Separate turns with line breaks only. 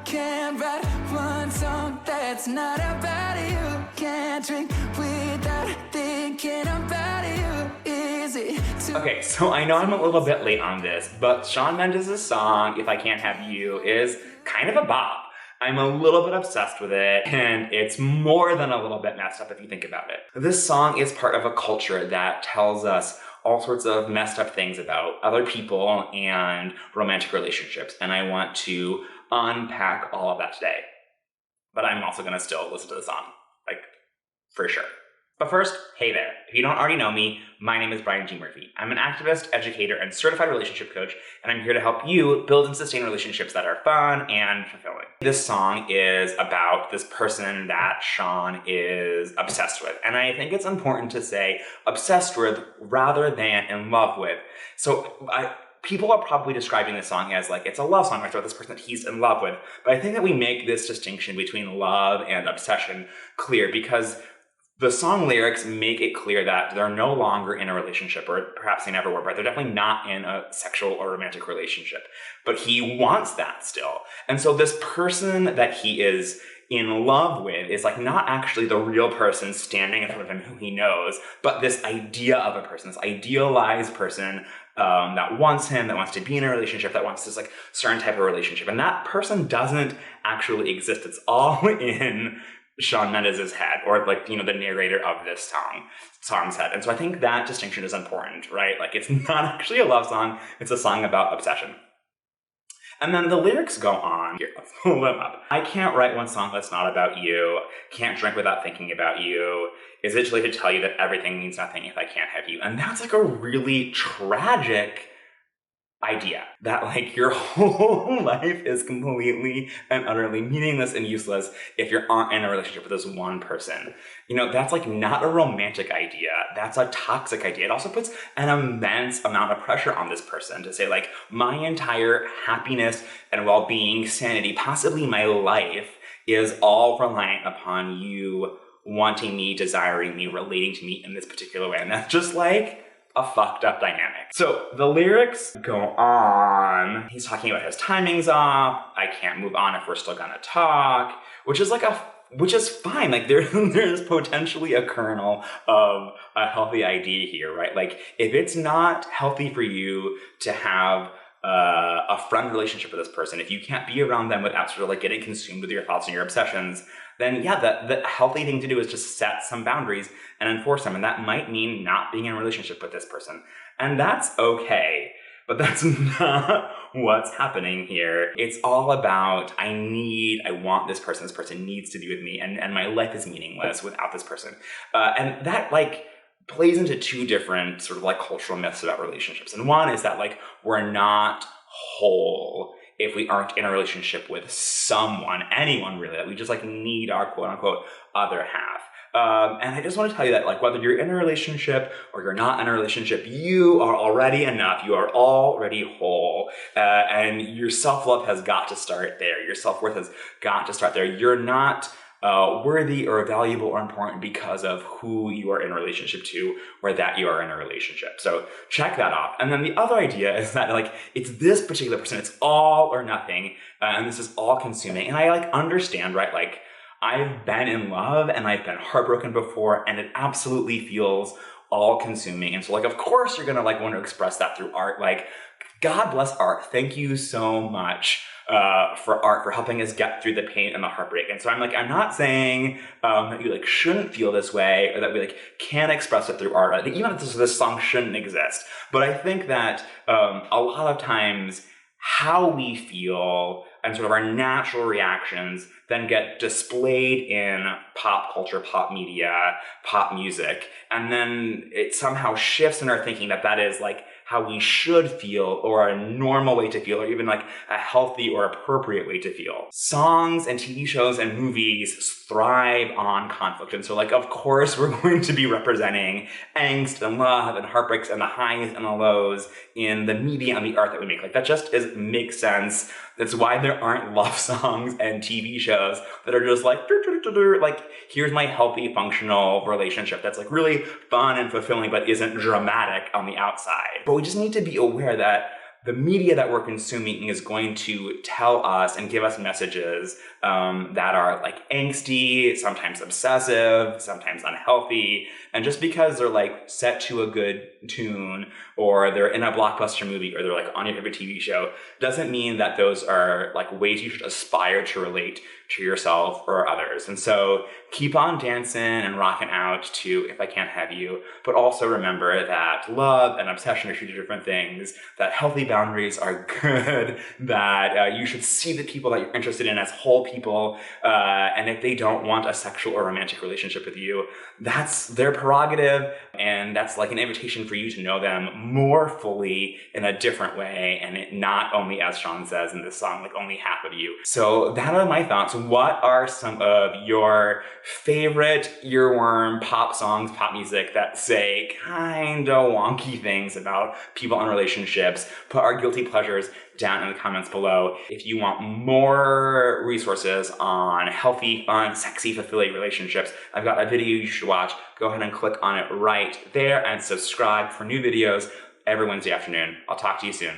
can't write one song that's not about you. Can't drink without thinking about you. Is it too...
Okay, so I know I'm a little bit late on this, but Shawn Mendes' song, If I Can't Have You, is kind of a bop. I'm a little bit obsessed with it, and it's more than a little bit messed up if you think about it. This song is part of a culture that tells us all sorts of messed up things about other people and romantic relationships, and I want to unpack all of that today. But I'm also gonna still listen to the song, like, for sure. But first, hey there. If you don't already know me, my name is Brian G. Murphy. I'm an activist, educator, and certified relationship coach, and I'm here to help you build and sustain relationships that are fun and fulfilling. This song is about this person that Shawn is obsessed with, and I think it's important to say obsessed with rather than in love with. So people are probably describing this song as like it's a love song, right? About this person that he's in love with, but I think that we make this distinction between love and obsession clear because the song lyrics make it clear that they're no longer in a relationship, or perhaps they never were, but they're definitely not in a sexual or romantic relationship. But he wants that still. And so this person that he is in love with is like not actually the real person standing in front of him who he knows, but this idea of a person, this idealized person that wants him, that wants to be in a relationship, that wants this like certain type of relationship. And that person doesn't actually exist. It's all in Shawn Mendes' head, or like, you know, the narrator of this song's head. And so I think that distinction is important, right? Like it's not actually a love song, it's a song about obsession. And then the lyrics go on. Here, let's pull them up. I can't write one song that's not about you. Can't drink without thinking about you. Is it too late to tell you that everything means nothing if I can't have you? And that's like a really tragic idea that like your whole life is completely and utterly meaningless and useless if you aren't in a relationship with this one person. You know, that's like not a romantic idea. That's a toxic idea. It also puts an immense amount of pressure on this person to say like, my entire happiness and well-being, sanity, possibly my life is all reliant upon you wanting me, desiring me, relating to me in this particular way. And that's just like a fucked up dynamic. So the lyrics go on. He's talking about his timing's off. I can't move on if we're still gonna talk, which is fine. Like there's potentially a kernel of a healthy idea here, right? Like if it's not healthy for you to have a friend relationship with this person, if you can't be around them without sort of like getting consumed with your thoughts and your obsessions, then yeah, the healthy thing to do is just set some boundaries and enforce them. And that might mean not being in a relationship with this person. And that's okay, but that's not what's happening here. It's all about, I want this person needs to be with me, and my life is meaningless without this person. And that like plays into two different sort of like cultural myths about relationships. And one is that like, we're not whole if we aren't in a relationship with someone, anyone really, that we just like need our quote unquote other half. And I just want to tell you that like whether you're in a relationship or you're not in a relationship, you are already enough. You are already whole. And your self-love has got to start there. Your self-worth has got to start there. You're not worthy or valuable or important because of who you are in a relationship to or that you are in a relationship. So check that off. And then the other idea is that like it's this particular person, it's all or nothing, and this is all consuming. And I like understand, right? Like I've been in love and I've been heartbroken before, and it absolutely feels all consuming. And so like of course you're gonna like want to express that through art. Like God bless art. Thank you so much for art, for helping us get through the pain and the heartbreak. And so I'm not saying that you like shouldn't feel this way, or that we like can't express it through art. I think even if this song shouldn't exist. But I think that a lot of times how we feel and sort of our natural reactions then get displayed in pop culture, pop media, pop music. And then it somehow shifts in our thinking that that is like how we should feel, or a normal way to feel, or even like a healthy or appropriate way to feel. Songs and TV shows and movies thrive on conflict. And so like, of course, we're going to be representing angst and love and heartbreaks and the highs and the lows in the media and the art that we make. Like that just makes sense. That's why there aren't love songs and TV shows that are just like, like, here's my healthy, functional relationship that's like really fun and fulfilling, but isn't dramatic on the outside. But we just need to be aware that the media that we're consuming is going to tell us and give us messages that are like angsty, sometimes obsessive, sometimes unhealthy. And just because they're like set to a good tune, or they're in a blockbuster movie, or they're like on your favorite TV show, doesn't mean that those are like ways you should aspire to relate to yourself or others. And so keep on dancing and rocking out to If I Can't Have You, but also remember that love and obsession are two different things, that healthy boundaries are good, that you should see the people that you're interested in as whole people, and if they don't want a sexual or romantic relationship with you, that's their prerogative, and that's like an invitation for you to know them more fully in a different way, and not only, as Shawn says in this song, like only half of you. So that are my thoughts. What are some of your favorite earworm pop songs, pop music that say kind of wonky things about people and relationships? Put our guilty pleasures down in the comments below. If you want more resources on healthy, fun, sexy, fulfilling relationships, I've got a video you should watch. Go ahead and click on it right there and subscribe for new videos every Wednesday afternoon. I'll talk to you soon.